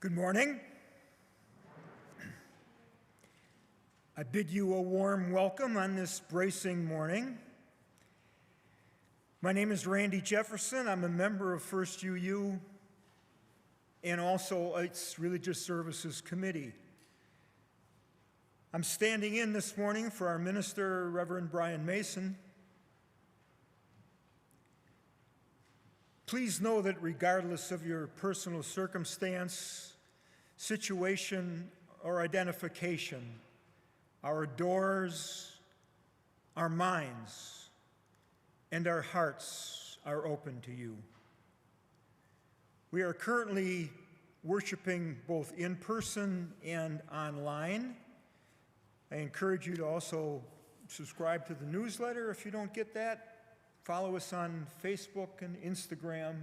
Good morning. I bid you a warm welcome on this bracing morning. My name is Randy Jefferson. I'm a member of First UU and also its Religious Services Committee. I'm standing in this morning for our minister, Reverend Brian Mason. Please know that regardless of your personal circumstance, situation, or identification, our doors, our minds, and our hearts are open to you. We are currently worshiping both in person and online. I encourage you to also subscribe to the newsletter if you don't get that. Follow us on Facebook and Instagram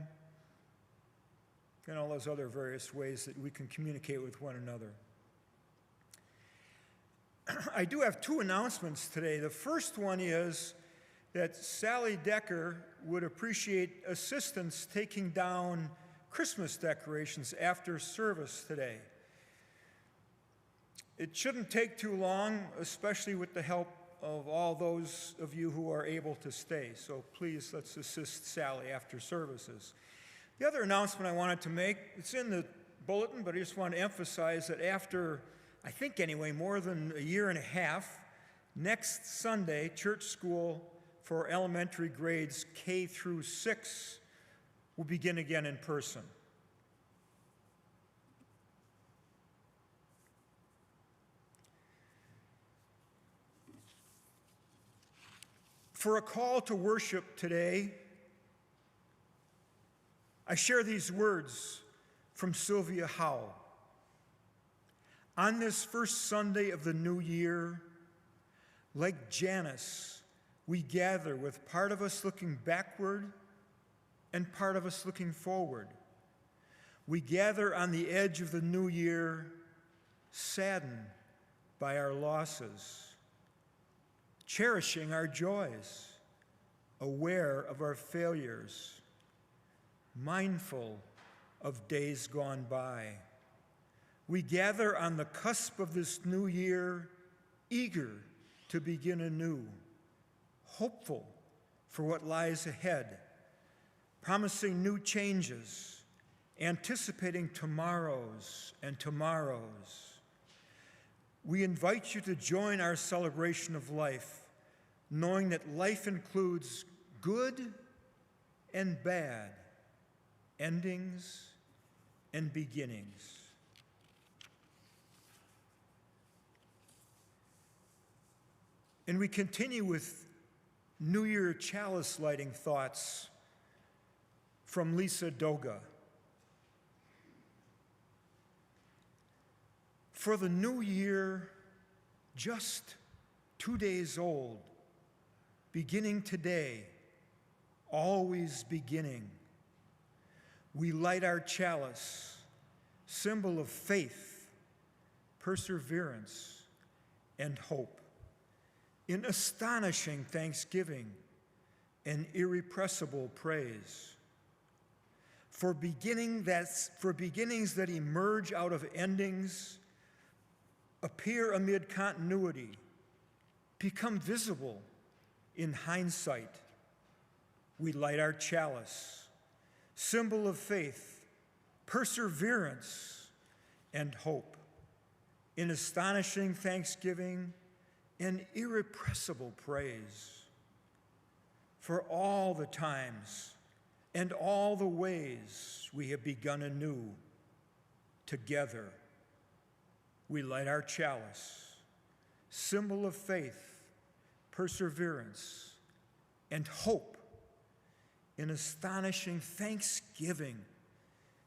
and all those other various ways that we can communicate with one another. I do have two announcements today. The first one is that Sally Decker would appreciate assistance taking down Christmas decorations after service today. It shouldn't take too long, especially with the help of all those of you who are able to stay. So please, let's assist Sally after services. The other announcement I wanted to make, it's in the bulletin, but I just want to emphasize that after, I think anyway, more than a year and a half, next Sunday, church school for elementary grades K through 6 will begin again in person. For a call to worship today, I share these words from Sylvia Howe. On this first Sunday of the new year, like Janus, we gather with part of us looking backward and part of us looking forward. We gather on the edge of the new year, saddened by our losses, cherishing our joys, aware of our failures, mindful of days gone by. We gather on the cusp of this new year, eager to begin anew, hopeful for what lies ahead, promising new changes, anticipating tomorrows and tomorrows. We invite you to join our celebration of life, knowing that life includes good and bad, endings and beginnings. And we continue with New Year chalice lighting thoughts from Lisa Doga. For the new year, just 2 days old, beginning today, always beginning, we light our chalice, symbol of faith, perseverance, and hope, in astonishing thanksgiving and irrepressible praise. For beginnings that emerge out of endings, appear amid continuity, become visible in hindsight, we light our chalice, symbol of faith, perseverance, and hope, in astonishing thanksgiving and irrepressible praise. For all the times and all the ways we have begun anew, together we light our chalice, symbol of faith, perseverance, and hope, in astonishing thanksgiving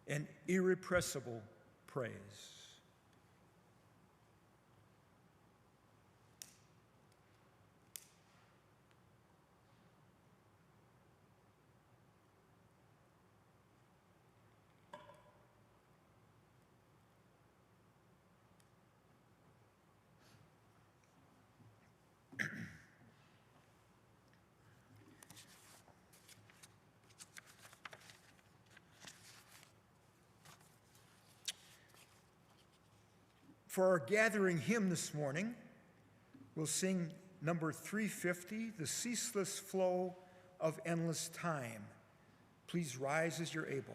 and irrepressible praise. For our gathering hymn this morning, we'll sing number 350, The Ceaseless Flow of Endless Time. Please rise as you're able.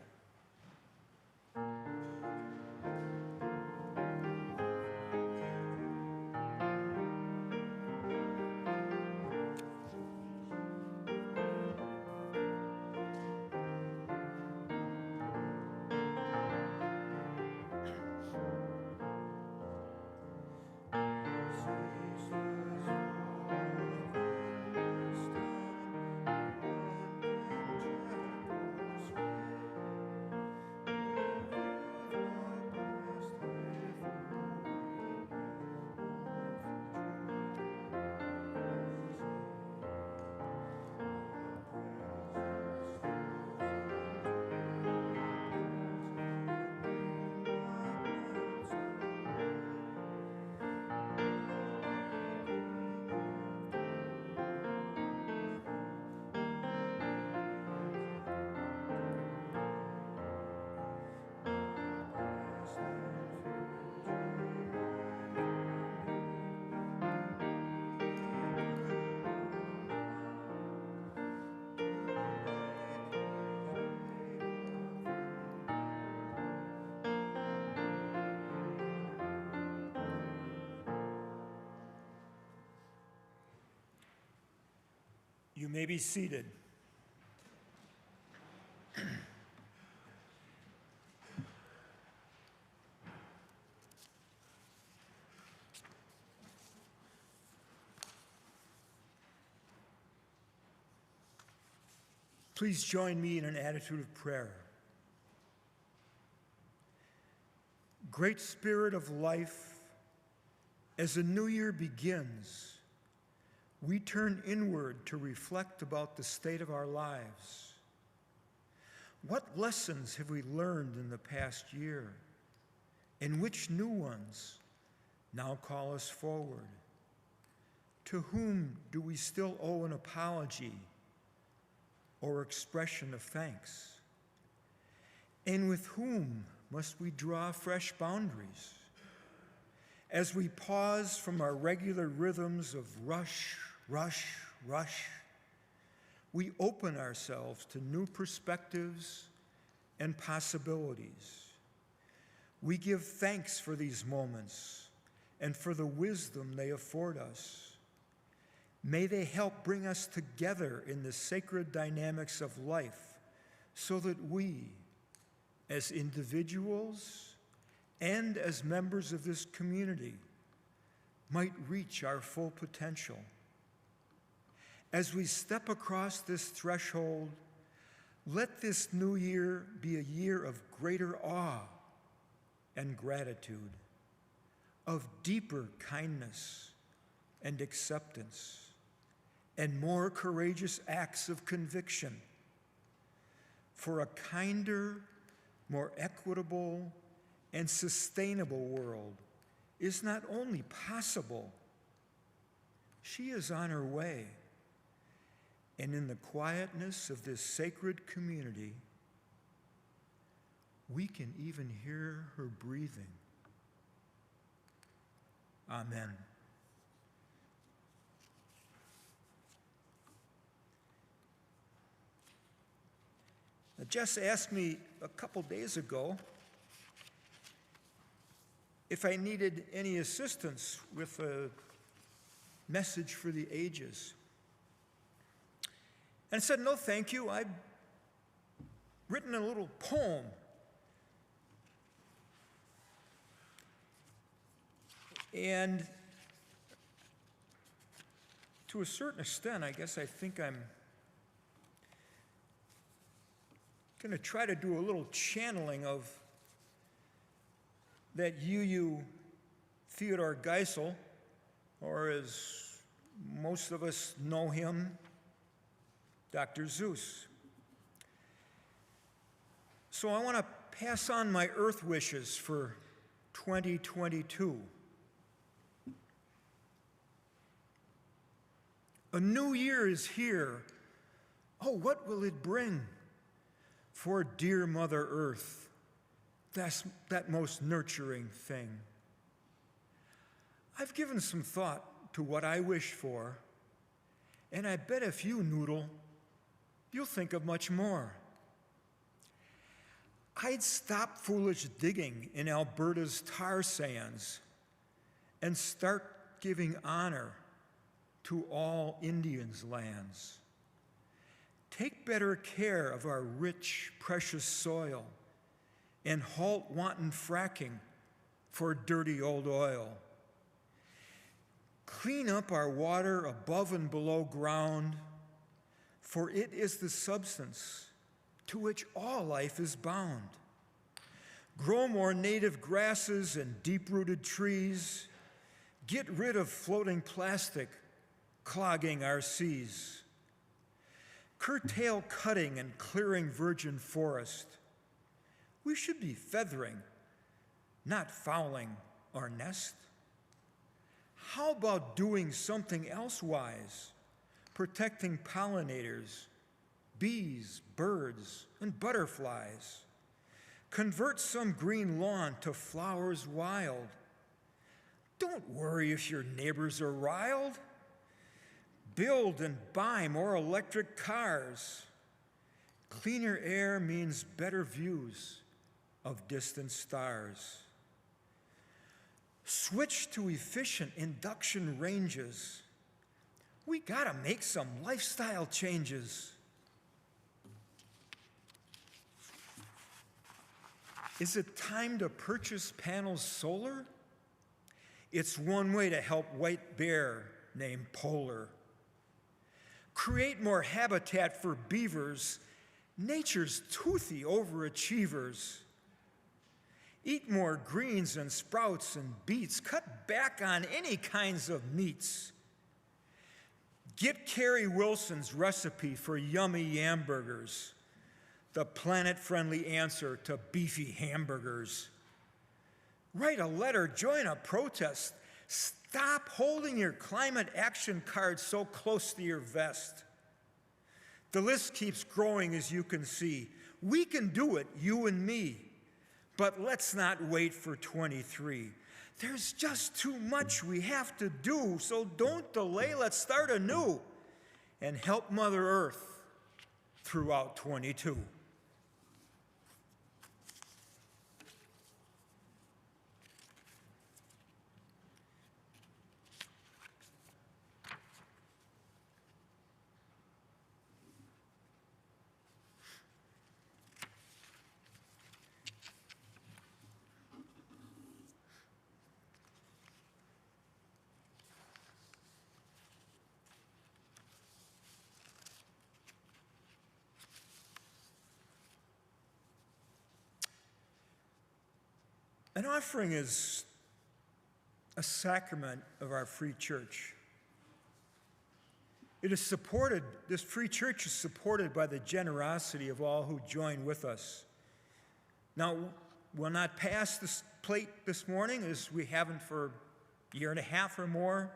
You may be seated. Please join me in an attitude of prayer. Great Spirit of life, as a new year begins, we turn inward to reflect about the state of our lives. What lessons have we learned in the past year, and which new ones now call us forward? To whom do we still owe an apology or expression of thanks? And with whom must we draw fresh boundaries? As we pause from our regular rhythms of rush, rush, rush, we open ourselves to new perspectives and possibilities. We give thanks for these moments and for the wisdom they afford us. May they help bring us together in the sacred dynamics of life so that we, as individuals and as members of this community, might reach our full potential. As we step across this threshold, let this new year be a year of greater awe and gratitude, of deeper kindness and acceptance, and more courageous acts of conviction for a kinder, more equitable, and sustainable world is not only possible, she is on her way. And in the quietness of this sacred community, we can even hear her breathing. Amen. Now, Jess asked me a couple days ago if I needed any assistance with a message for the ages. And I said, no, thank you. I've written a little poem. And to a certain extent, I guess I think I'm going to try to do a little channeling of that UU Theodore Geisel, or as most of us know him, Dr. Seuss. So I want to pass on my earth wishes for 2022. A new year is here. Oh, what will it bring? For dear Mother Earth, that most nurturing thing. I've given some thought to what I wish for, and I bet if you noodle, you'll think of much more. I'd stop foolish digging in Alberta's tar sands and start giving honor to all Indians' lands. Take better care of our rich, precious soil and halt wanton fracking for dirty old oil. Clean up our water above and below ground, for it is the substance to which all life is bound. Grow more native grasses and deep-rooted trees. Get rid of floating plastic clogging our seas. Curtail cutting and clearing virgin forest. We should be feathering, not fouling our nest. How about doing something else wise, protecting pollinators, bees, birds, and butterflies? Convert some green lawn to flowers wild. Don't worry if your neighbors are riled. Build and buy more electric cars. Cleaner air means better views of distant stars. Switch to efficient induction ranges. We gotta make some lifestyle changes. Is it time to purchase panels solar? It's one way to help white bear named Polar. Create more habitat for beavers, nature's toothy overachievers. Eat more greens and sprouts and beets. Cut back on any kinds of meats. Get Carrie Wilson's recipe for yummy yamburgers, the planet-friendly answer to beefy hamburgers. Write a letter, join a protest. Stop holding your climate action card so close to your vest. The list keeps growing, as you can see. We can do it, you and me. But let's not wait for 23. There's just too much we have to do, so don't delay. Let's start anew and help Mother Earth throughout 22. An offering is a sacrament of our free church. It is supported, this free church is supported by the generosity of all who join with us. Now, we'll not pass this plate this morning, as we haven't for a year and a half or more,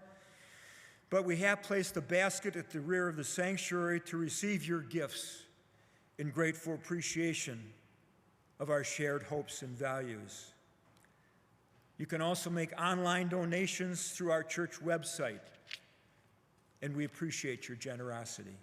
but we have placed a basket at the rear of the sanctuary to receive your gifts in grateful appreciation of our shared hopes and values. You can also make online donations through our church website, and we appreciate your generosity.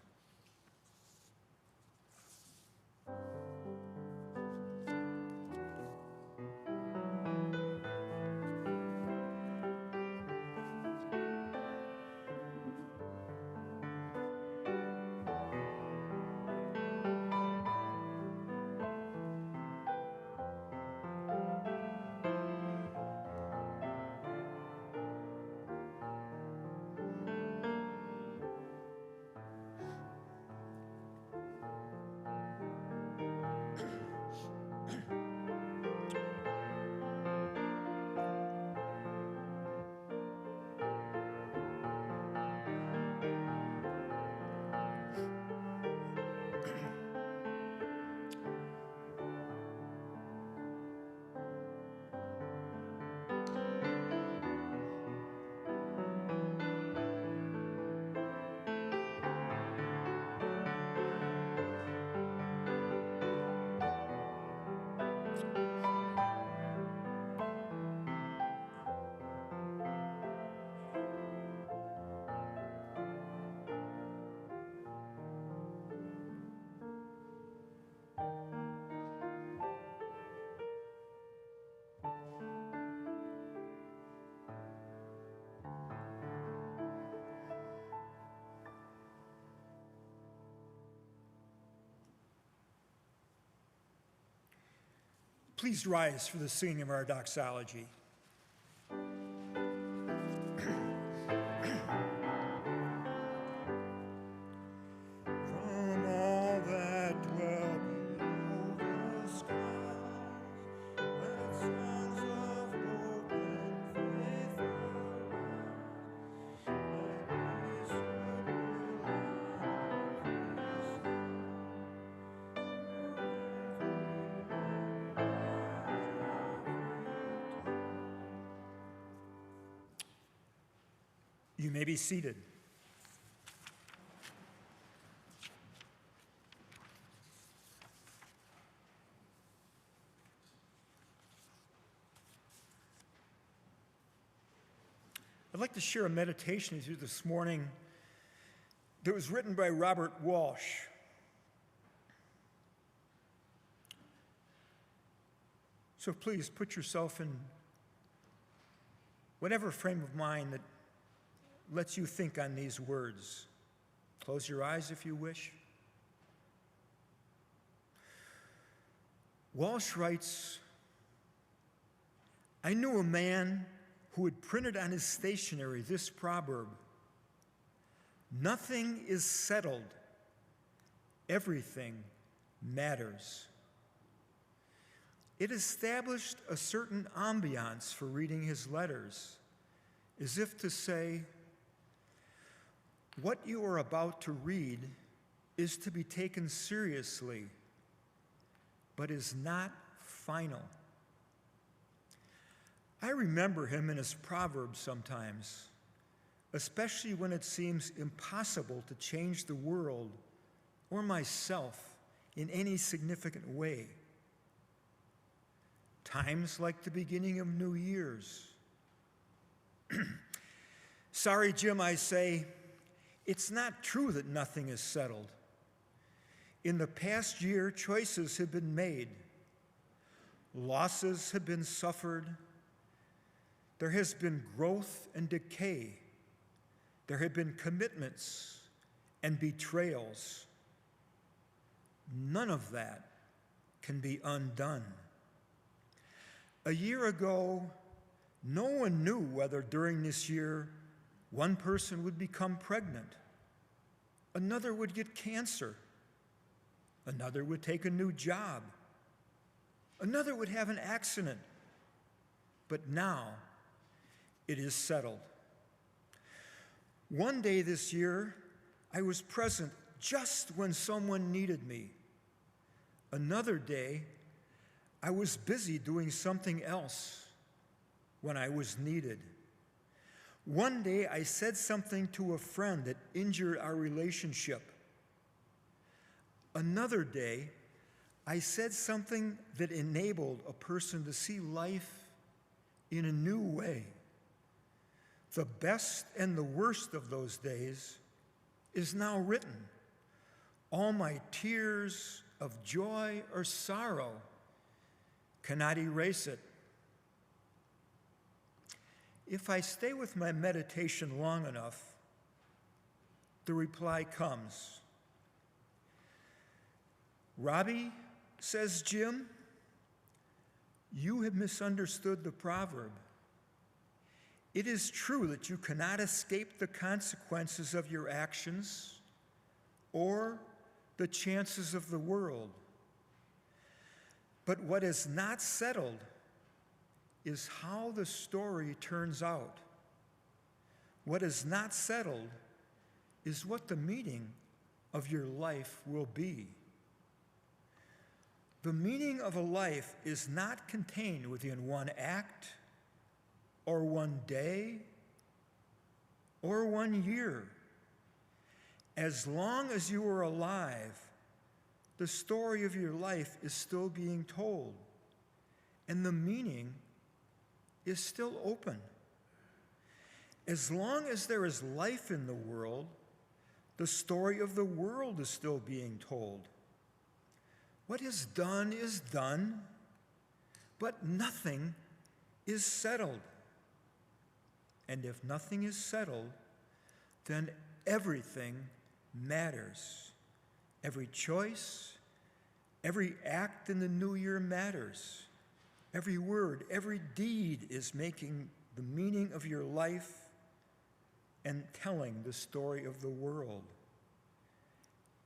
Please rise for the singing of our doxology. You may be seated. I'd like to share a meditation with you this morning that was written by Robert Walsh. So please put yourself in whatever frame of mind that lets you think on these words. Close your eyes if you wish. Walsh writes, I knew a man who had printed on his stationery this proverb: nothing is settled, everything matters. It established a certain ambiance for reading his letters, as if to say, what you are about to read is to be taken seriously, but is not final. I remember him in his proverbs sometimes, especially when it seems impossible to change the world or myself in any significant way. Times like the beginning of New Year's. Sorry, Jim, I say, it's not true that nothing is settled. In the past year, choices have been made. Losses have been suffered. There has been growth and decay. There have been commitments and betrayals. None of that can be undone. A year ago, no one knew whether during this year one person would become pregnant, another would get cancer, another would take a new job, another would have an accident. But now it is settled. One day this year, I was present just when someone needed me. Another day, I was busy doing something else when I was needed. One day, I said something to a friend that injured our relationship. Another day, I said something that enabled a person to see life in a new way. The best and the worst of those days is now written. All my tears of joy or sorrow cannot erase it. If I stay with my meditation long enough, the reply comes. Robbie, says Jim, you have misunderstood the proverb. It is true that you cannot escape the consequences of your actions or the chances of the world. But what is not settled is how the story turns out. What is not settled is what the meaning of your life will be. The meaning of a life is not contained within one act, or one day, or 1 year. As long as you are alive, the story of your life is still being told, and the meaning is still open. As long as there is life in the world, the story of the world is still being told. What is done, but nothing is settled. And if nothing is settled, then everything matters. Every choice, every act in the new year matters. Every word, every deed is making the meaning of your life and telling the story of the world.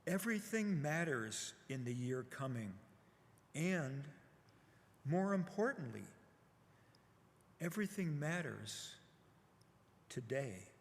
Everything matters in the year coming, and more importantly, everything matters today.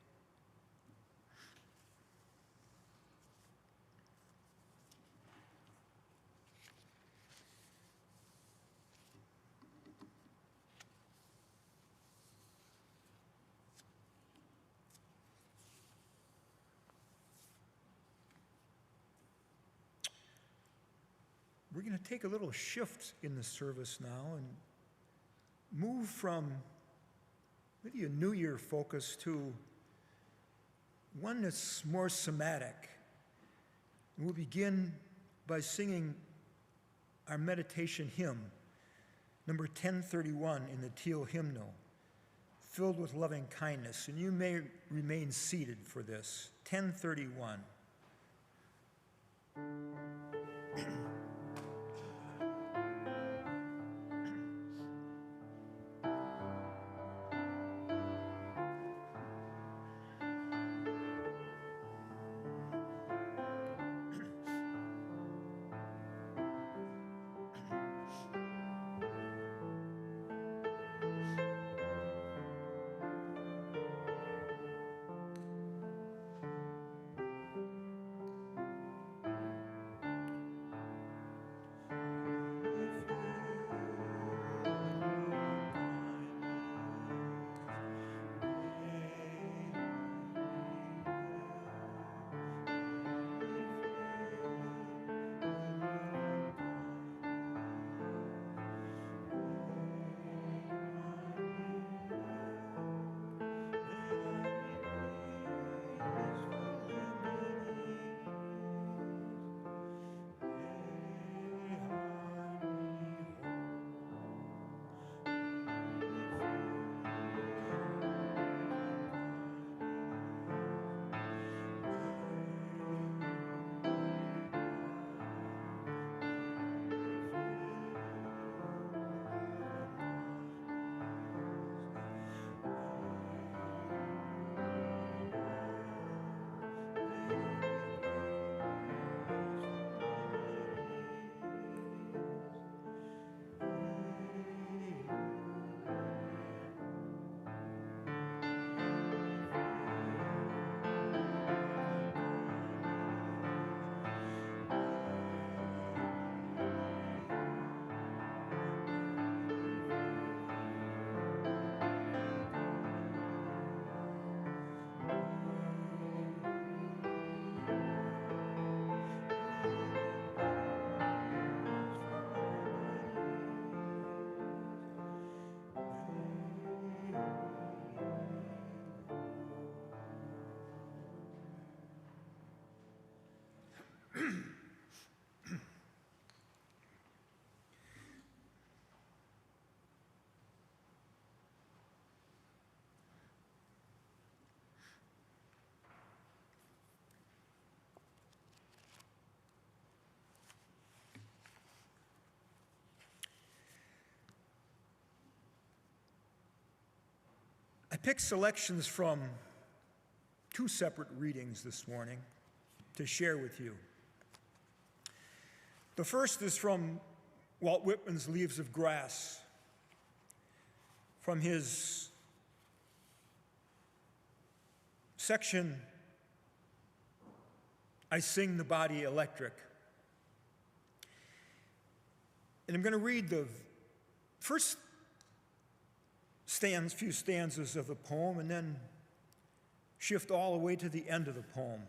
We're going to take a little shift in the service now and move from maybe a New Year focus to one that's more somatic. And we'll begin by singing our meditation hymn, number 1031 in the Teal hymnal, Filled with Loving Kindness. And you may remain seated for this. 1031. I picked selections from two separate readings this morning to share with you. The first is from Walt Whitman's Leaves of Grass, from his section, I Sing the Body Electric. And I'm going to read the first few stanzas of the poem and then shift all the way to the end of the poem.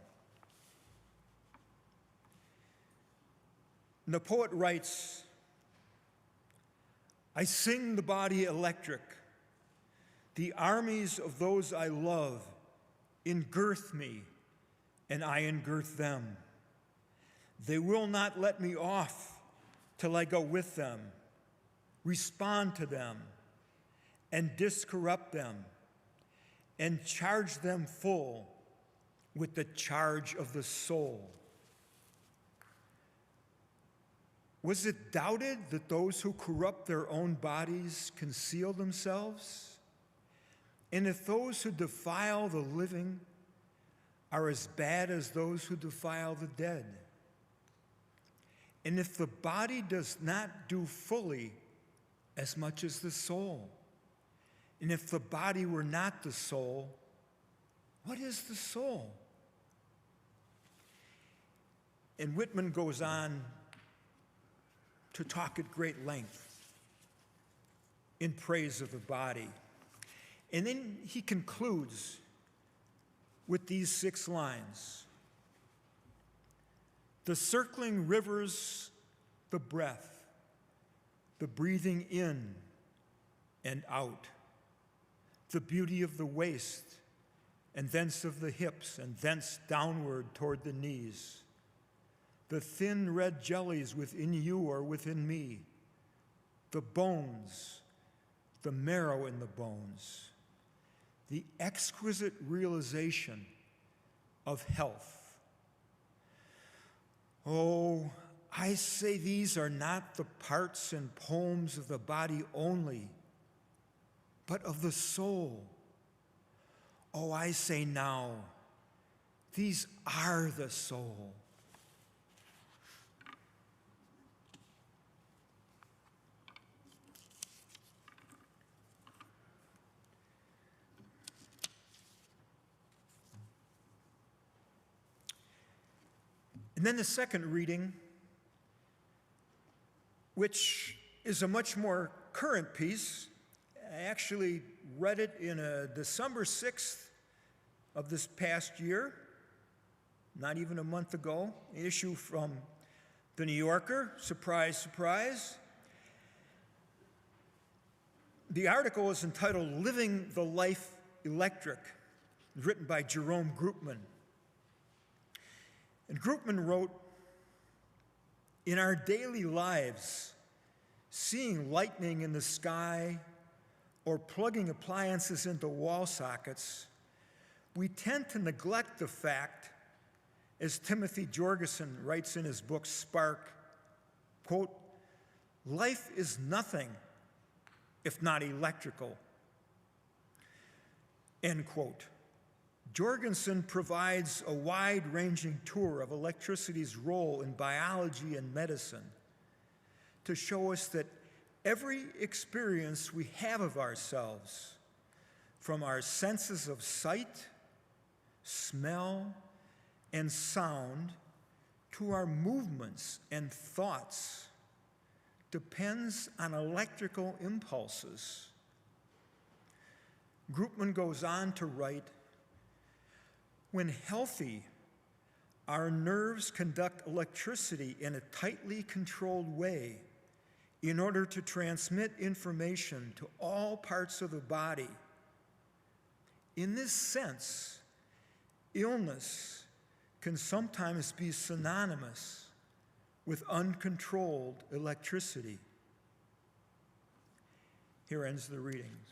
And the poet writes, I sing the body electric. The armies of those I love engirth me, and I engirth them. They will not let me off till I go with them, respond to them, and discorrupt them, and charge them full with the charge of the soul. Was it doubted that those who corrupt their own bodies conceal themselves? And if those who defile the living are as bad as those who defile the dead? And if the body does not do fully as much as the soul, and if the body were not the soul, what is the soul? And Whitman goes on to talk at great length in praise of the body. And then he concludes with these 6 lines. The circling rivers, the breath, the breathing in and out, the beauty of the waist, and thence of the hips, and thence downward toward the knees, the thin red jellies within you or within me, the bones, the marrow in the bones, the exquisite realization of health. Oh, I say these are not the parts and poems of the body only, but of the soul. Oh, I say now, these are the soul. And then the second reading, which is a much more current piece. I actually read it in a December 6th of this past year, not even a month ago, an issue from The New Yorker, surprise, surprise. The article is entitled Living the Life Electric, written by Jerome Groopman. And Groopman wrote, in our daily lives, seeing lightning in the sky or plugging appliances into wall sockets, we tend to neglect the fact, as Timothy Jorgensen writes in his book Spark, quote, life is nothing if not electrical, end quote. Jorgensen provides a wide-ranging tour of electricity's role in biology and medicine to show us that every experience we have of ourselves, from our senses of sight, smell, and sound, to our movements and thoughts, depends on electrical impulses. Groopman goes on to write, when healthy, our nerves conduct electricity in a tightly controlled way in order to transmit information to all parts of the body. In this sense, illness can sometimes be synonymous with uncontrolled electricity. Here ends the readings.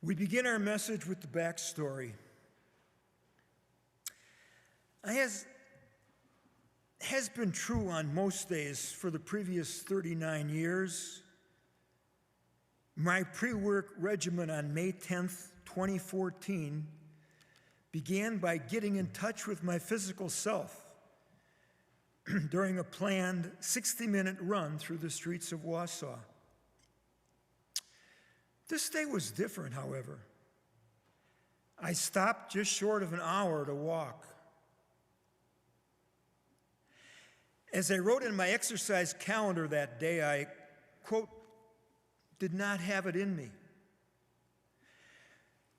We begin our message with the backstory. As has been true on most days for the previous 39 years, my pre-work regimen on May 10th, 2014 began by getting in touch with my physical self during a planned 60-minute run through the streets of Wausau. This day was different, however. I stopped just short of an hour to walk. As I wrote in my exercise calendar that day, I, quote, did not have it in me.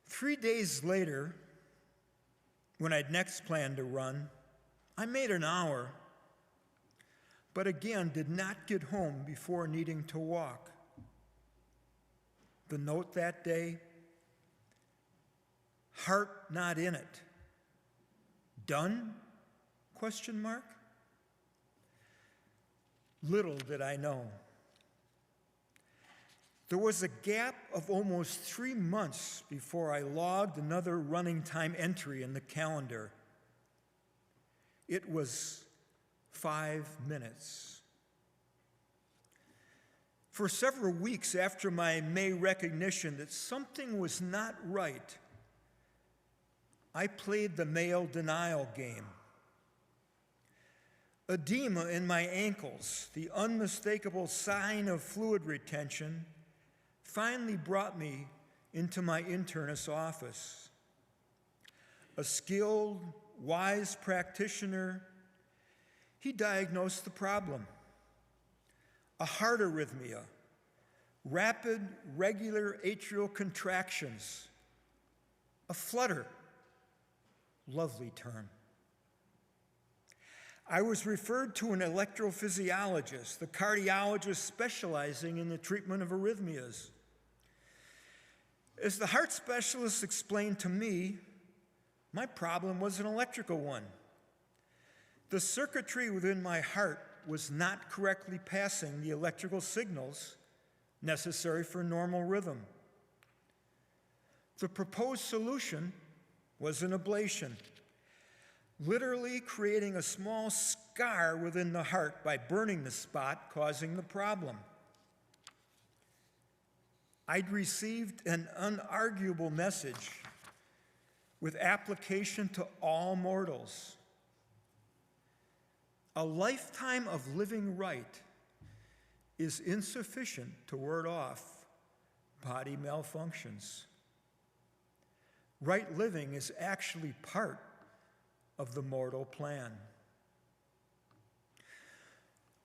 3 days later, when I'd next planned to run, I made an hour, but again did not get home before needing to walk. The note that day, heart not in it. Done? Question mark. Little did I know. There was a gap of almost 3 months before I logged another running time entry in the calendar. It was 5 minutes. For several weeks after my May recognition that something was not right, I played the male denial game. Edema in my ankles, the unmistakable sign of fluid retention, finally brought me into my internist's office. A skilled, wise practitioner, he diagnosed the problem. A heart arrhythmia, rapid, regular atrial contractions, a flutter, lovely term. I was referred to an electrophysiologist, the cardiologist specializing in the treatment of arrhythmias. As the heart specialist explained to me, my problem was an electrical one. The circuitry within my heart was not correctly passing the electrical signals necessary for normal rhythm. The proposed solution was an ablation, literally creating a small scar within the heart by burning the spot causing the problem. I'd received an unarguable message with application to all mortals. A lifetime of living right is insufficient to ward off body malfunctions. Right living is actually part of the mortal plan.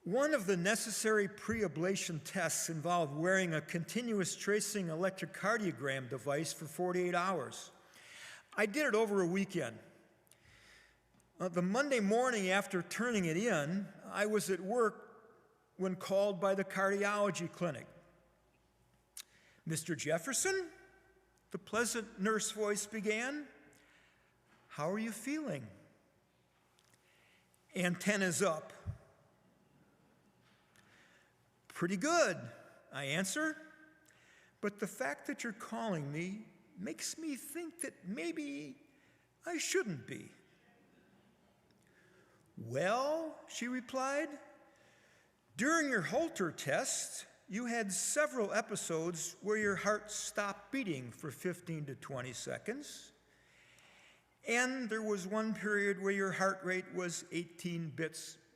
One of the necessary pre-ablation tests involved wearing a continuous tracing electrocardiogram device for 48 hours. I did it over a weekend. The Monday morning after turning it in, I was at work when called by the cardiology clinic. Mr. Jefferson, the pleasant nurse voice began, how are you feeling? Antennas up. Pretty good, I answer, but the fact that you're calling me makes me think that maybe I shouldn't be. Well, she replied, during your Holter test, you had several episodes where your heart stopped beating for 15 to 20 seconds, and there was one period where your heart rate was 18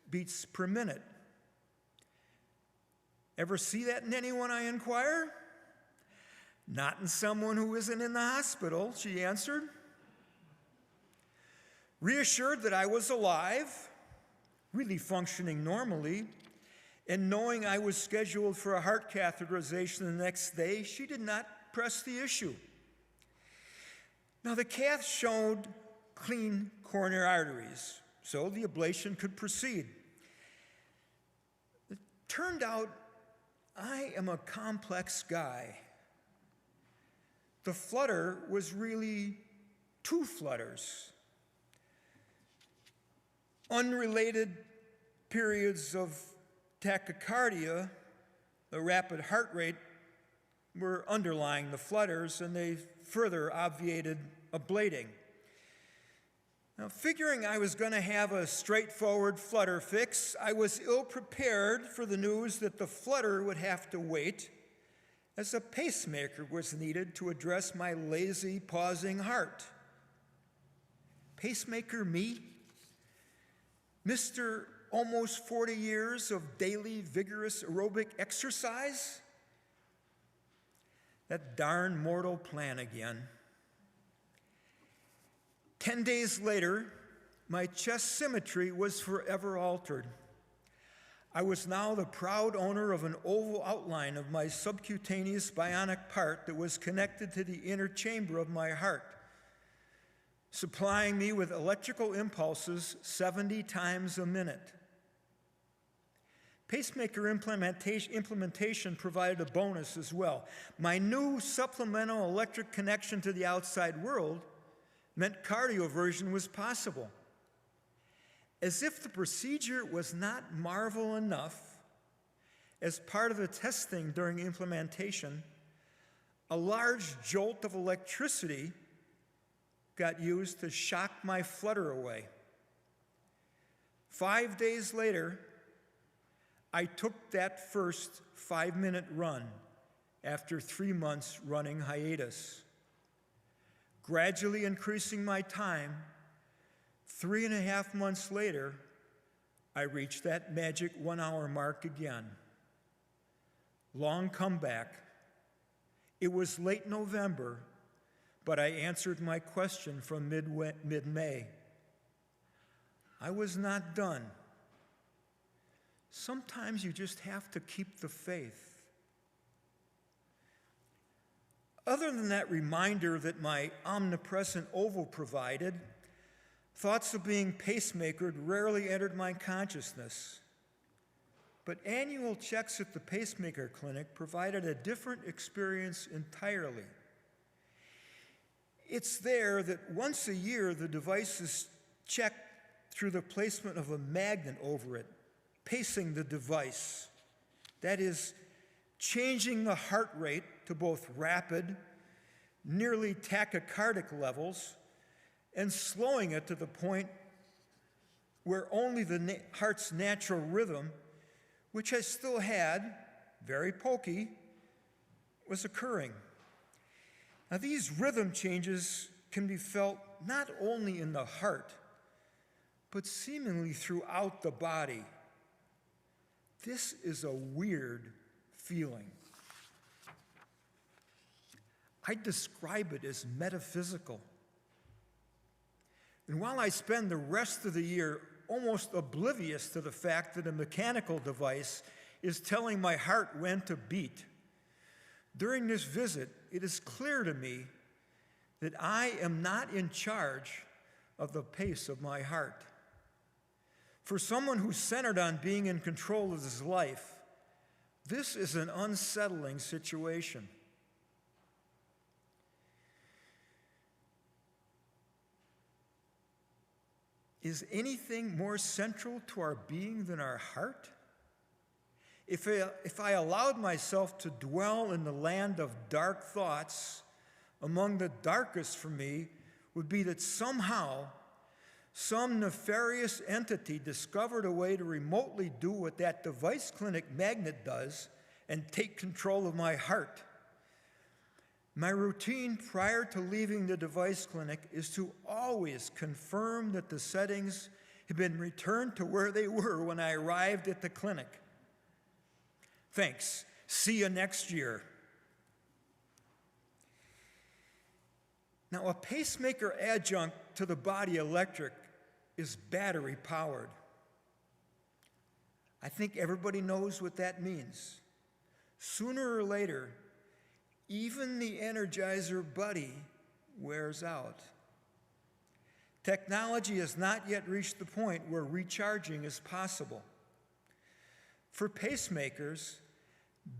beats per minute. Ever see that in anyone, I inquire? Not in someone who isn't in the hospital, she answered. Reassured that I was alive, really functioning normally, and knowing I was scheduled for a heart catheterization the next day, she did not press the issue. Now, the cath showed clean coronary arteries, so the ablation could proceed. It turned out I am a complex guy. The flutter was really two flutters. Unrelated periods of tachycardia, the rapid heart rate were underlying the flutters, and they further obviated ablating. Now, figuring I was going to have a straightforward flutter fix, I was ill-prepared for the news that the flutter would have to wait, as a pacemaker was needed to address my lazy, pausing heart. Pacemaker me? Mr. Almost 40 years of daily vigorous aerobic exercise? That darn mortal plan again. 10 days later, my chest symmetry was forever altered. I was now the proud owner of an oval outline of my subcutaneous bionic part that was connected to the inner chamber of my heart, supplying me with electrical impulses 70 times a minute. Pacemaker implementation provided a bonus as well. My new supplemental electric connection to the outside world meant cardioversion was possible. As if the procedure was not marvel enough, as part of the testing during implementation, a large jolt of electricity got used to shock my flutter away. 5 days later, I took that first 5-minute run after 3 months running hiatus. Gradually increasing my time, 3.5 months later, I reached that magic 1-hour mark again. Long comeback. It was late November, but I answered my question from mid-May. I was not done. Sometimes you just have to keep the faith. Other than that reminder that my omnipresent oval provided, thoughts of being pacemakered rarely entered my consciousness. But annual checks at the pacemaker clinic provided a different experience entirely. It's there that once a year the device is checked through the placement of a magnet over it, pacing the device. That is, changing the heart rate to both rapid, nearly tachycardic levels, and slowing it to the point where only the heart's natural rhythm, which I still had, very pokey, was occurring. Now, these rhythm changes can be felt not only in the heart, but seemingly throughout the body. This is a weird feeling. I describe it as metaphysical. And while I spend the rest of the year almost oblivious to the fact that a mechanical device is telling my heart when to beat, during this visit, it is clear to me that I am not in charge of the pace of my heart. For someone who's centered on being in control of his life, this is an unsettling situation. Is anything more central to our being than our heart? If I allowed myself to dwell in the land of dark thoughts, among the darkest for me would be that somehow some nefarious entity discovered a way to remotely do what that device clinic magnet does and take control of my heart. My routine prior to leaving the device clinic is to always confirm that the settings have been returned to where they were when I arrived at the clinic. Thanks. See you next year. Now, a pacemaker adjunct to the body electric is battery powered. I think everybody knows what that means. Sooner or later, even the Energizer Buddy wears out. Technology has not yet reached the point where recharging is possible. For pacemakers,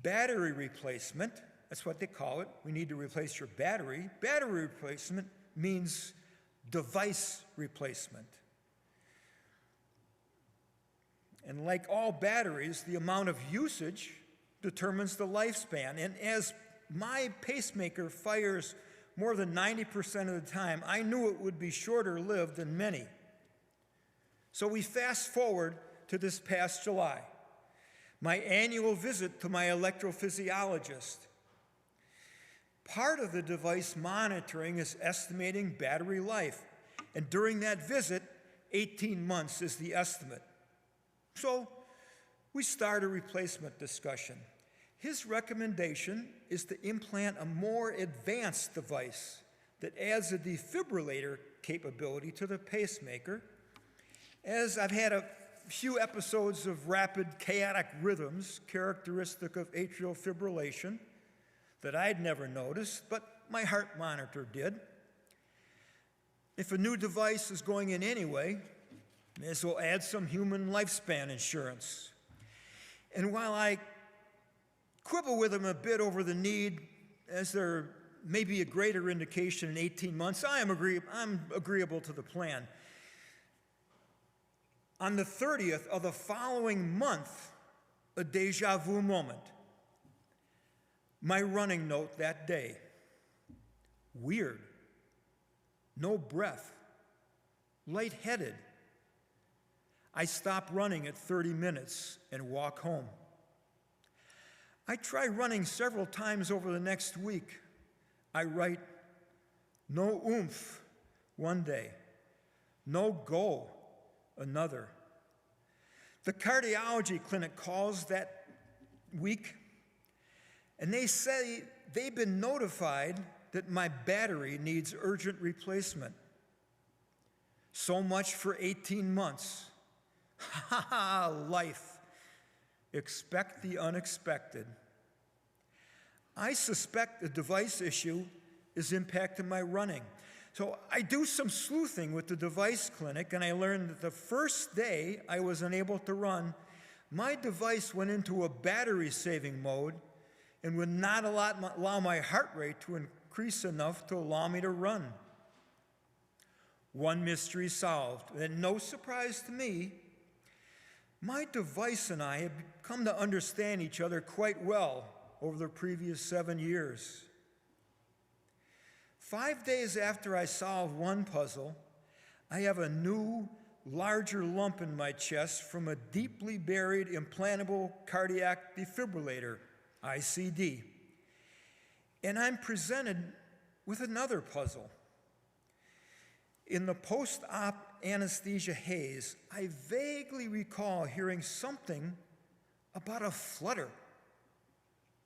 battery replacement, that's what they call it. We need to replace your battery. Battery replacement means device replacement. And like all batteries, the amount of usage determines the lifespan. And as my pacemaker fires more than 90% of the time, I knew it would be shorter lived than many. So we fast forward to this past July, my annual visit to my electrophysiologist. Part of the device monitoring is estimating battery life, and during that visit, 18 months is the estimate. So we start a replacement discussion. His recommendation is to implant a more advanced device that adds a defibrillator capability to the pacemaker. As I've had a few episodes of rapid, chaotic rhythms characteristic of atrial fibrillation that I'd never noticed, but my heart monitor did. If a new device is going in anyway, may as well add some human lifespan insurance. And while I quibble with him a bit over the need, as there may be a greater indication in 18 months, I'm agreeable to the plan. On the 30th of the following month, a deja vu moment. My running note that day. Weird. No breath. Lightheaded. I stop running at 30 minutes and walk home. I try running several times over the next week. I write, no oomph one day, no go another. The cardiology clinic calls that week, and they say they've been notified that my battery needs urgent replacement. So much for 18 months. Ha ha, life. Expect the unexpected. I suspect the device issue is impacting my running. So I do some sleuthing with the device clinic, and I learned that the first day I was unable to run, my device went into a battery-saving mode and would not allow my heart rate to increase enough to allow me to run. One mystery solved, and no surprise to me, my device and I have come to understand each other quite well over the previous 7 years. 5 days after I solve one puzzle, I have a new, larger lump in my chest from a deeply buried implantable cardiac defibrillator, ICD. And I'm presented with another puzzle. In the post-op anesthesia haze, I vaguely recall hearing something about a flutter,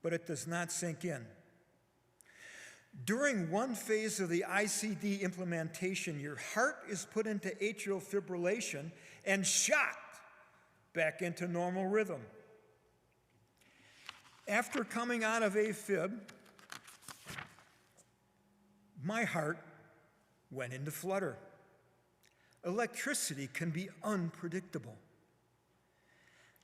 but it does not sink in. During one phase of the ICD implementation, your heart is put into atrial fibrillation and shocked back into normal rhythm. After coming out of AFib, my heart went into flutter. Electricity can be unpredictable.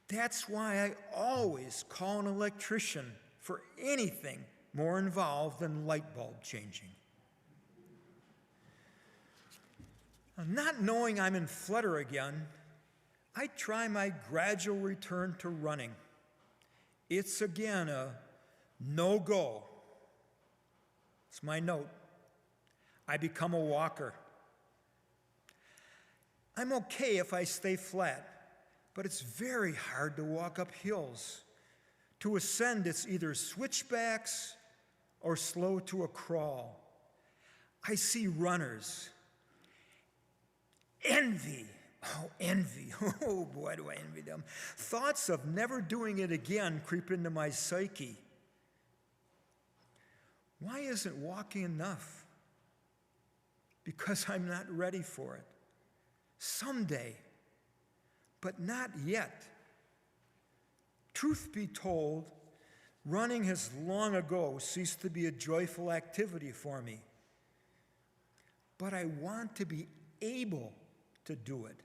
That's why I always call an electrician for anything more involved than light bulb changing. Not knowing I'm in flutter again, I try my gradual return to running. It's again a no-go. It's my note. I become a walker. I'm okay if I stay flat, but it's very hard to walk up hills. To ascend, it's either switchbacks or slow to a crawl. I see runners. Envy. Oh, envy. Oh, boy, do I envy them. Thoughts of never doing it again creep into my psyche. Why isn't walking enough? Because I'm not ready for it. Someday, but not yet. Truth be told, running has long ago ceased to be a joyful activity for me. But I want to be able to do it.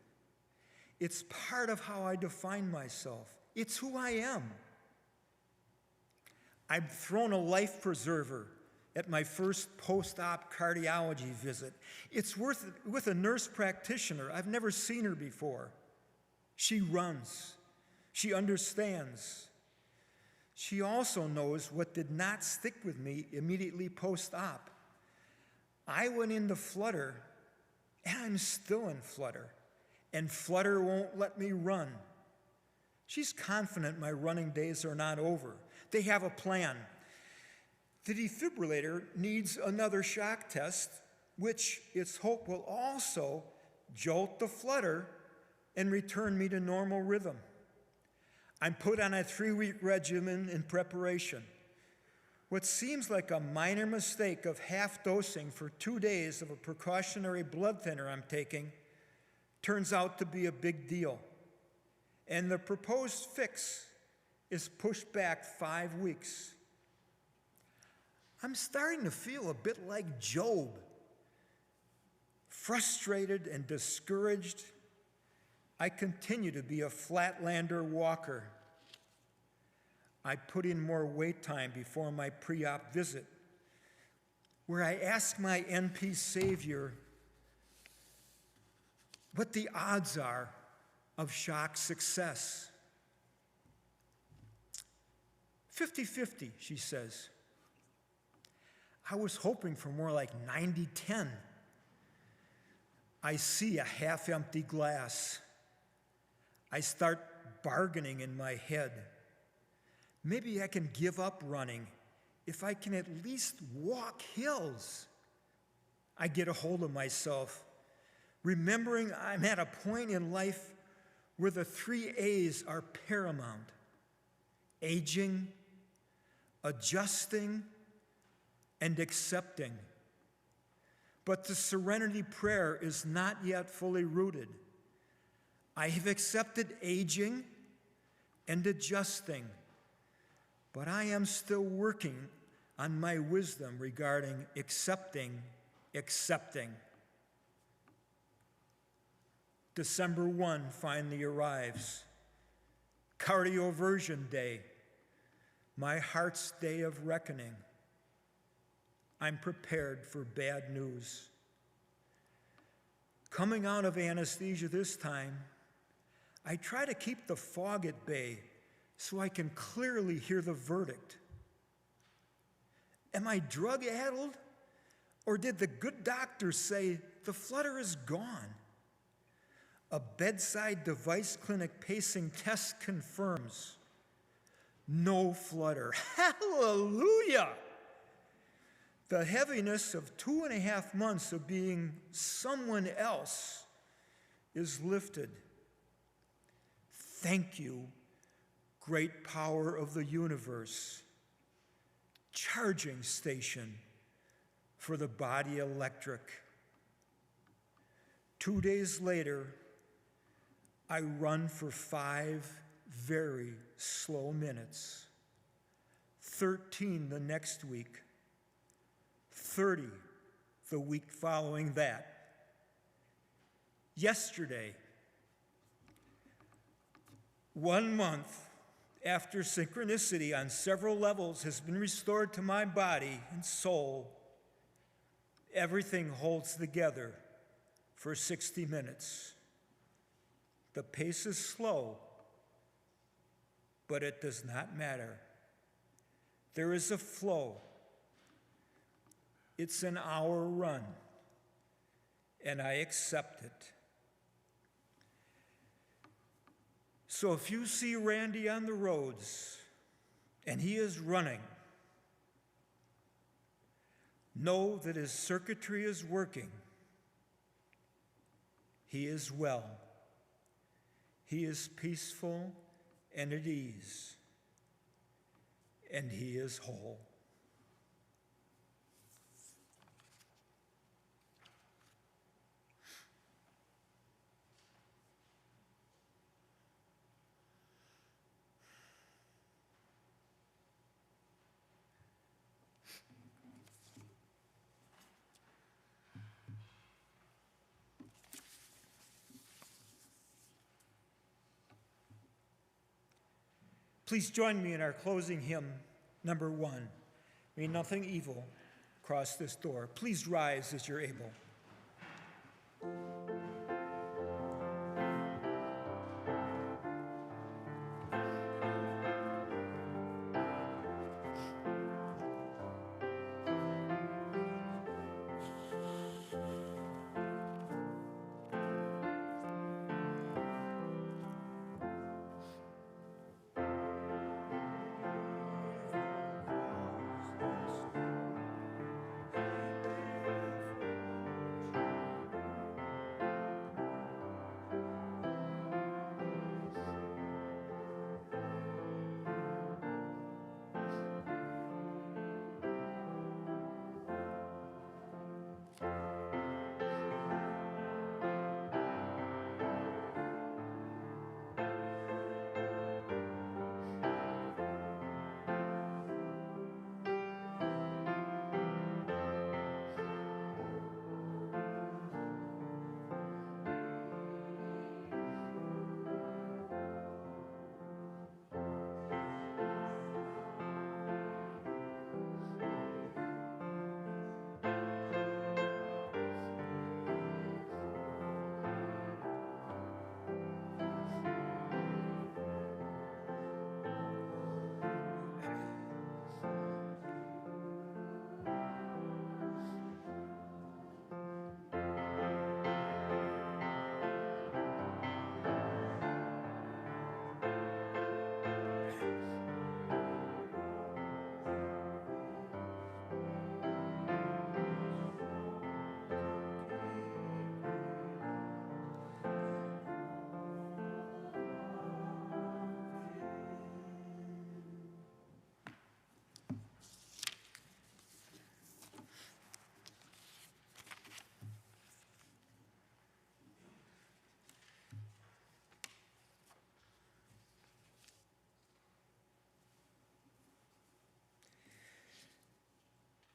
It's part of how I define myself. It's who I am. I've thrown a life preserver at my first post-op cardiology visit. It's with a nurse practitioner. I've never seen her before. She runs. She understands. She also knows what did not stick with me immediately post-op. I went into flutter, and I'm still in flutter, and flutter won't let me run. She's confident my running days are not over. They have a plan. The defibrillator needs another shock test, which its hope will also jolt the flutter and return me to normal rhythm. I'm put on a 3-week regimen in preparation. What seems like a minor mistake of half dosing for 2 days of a precautionary blood thinner I'm taking turns out to be a big deal. And the proposed fix is pushed back 5 weeks. I'm starting to feel a bit like Job, frustrated and discouraged. I continue to be a flatlander walker. I put in more wait time before my pre-op visit, where I ask my NP Savior what the odds are of shock success. 50-50, she says. I was hoping for more like 90-10. I see a half-empty glass. I start bargaining in my head. Maybe I can give up running if I can at least walk hills. I get a hold of myself, remembering I'm at a point in life where the 3 A's are paramount: aging, adjusting, and accepting. But the serenity prayer is not yet fully rooted. I have accepted aging and adjusting, but I am still working on my wisdom regarding accepting. December 1 finally arrives. Cardioversion day, my heart's day of reckoning. I'm prepared for bad news. Coming out of anesthesia this time, I try to keep the fog at bay so I can clearly hear the verdict. Am I drug-addled, or did the good doctor say the flutter is gone? A bedside device clinic pacing test confirms no flutter. Hallelujah! The heaviness of 2.5 months of being someone else is lifted. Thank you, great power of the universe, charging station for the body electric. 2 days later, I run for 5 very slow minutes, 13 the next week, 30 the week following that. Yesterday, 1 month after synchronicity on several levels has been restored to my body and soul, everything holds together for 60 minutes. The pace is slow, but it does not matter. There is a flow. It's an hour run, and I accept it. So if you see Randy on the roads and he is running, know that his circuitry is working. He is well. He is peaceful and at ease, and he is whole. Please join me in our closing hymn, number 1. May nothing evil cross this door. Please rise as you're able.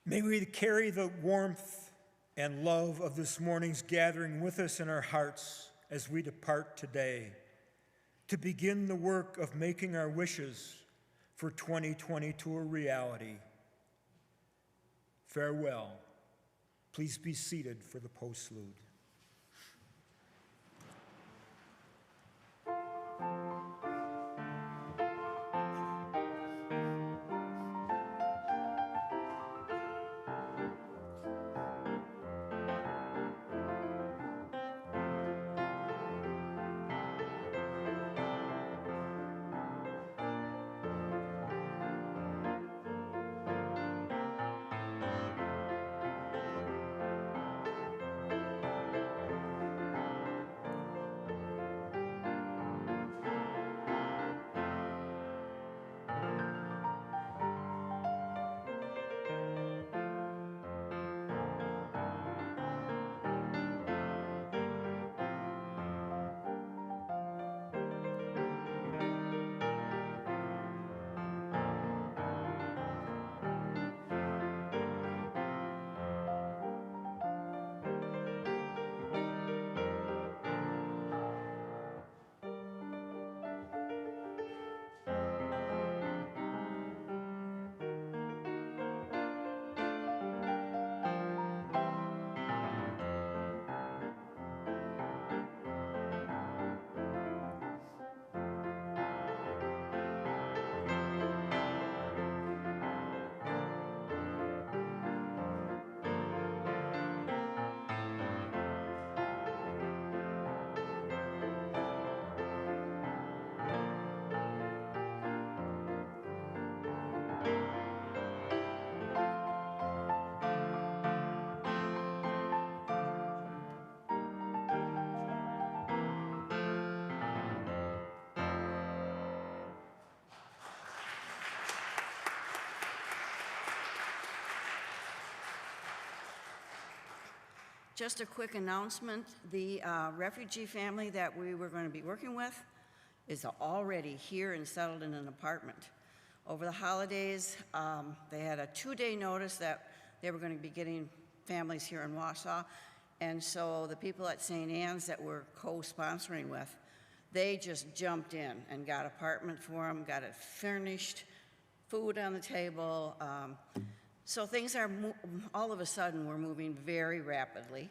May we carry the warmth and love of this morning's gathering with us in our hearts as we depart today to begin the work of making our wishes for 2022 a reality. Farewell. Please be seated for the postlude. Just a quick announcement, the refugee family that we were going to be working with is already here and settled in an apartment. Over the holidays, they had a 2-day notice that they were going to be getting families here in Wausau, and so the people at St. Anne's that we're co-sponsoring with, they just jumped in and got apartment for them, got it furnished, food on the table. So things are, all of a sudden, we're moving very rapidly.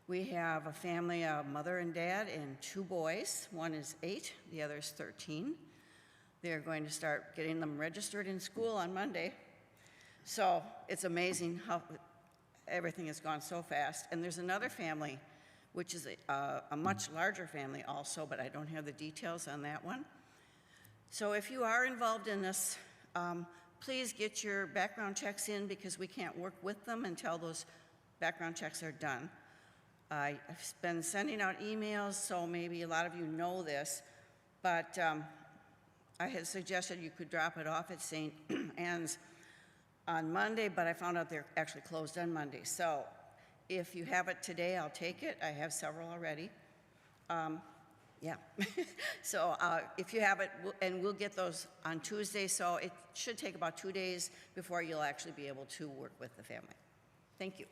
We have a family, a mother and dad, and 2 boys. One is 8, the other is 13. They're going to start getting them registered in school on Monday. So it's amazing how everything has gone so fast. And there's another family, which is a much larger family also, but I don't have the details on that one. So if you are involved in this, please get your background checks in because we can't work with them until those background checks are done. I've been sending out emails, so maybe a lot of you know this, but I had suggested you could drop it off at St. Anne's on Monday, but I found out they're actually closed on Monday. So if you have it today, I'll take it. I have several already. Yeah, so if you have it, and we'll get those on Tuesday, so it should take about 2 days before you'll actually be able to work with the family. Thank you.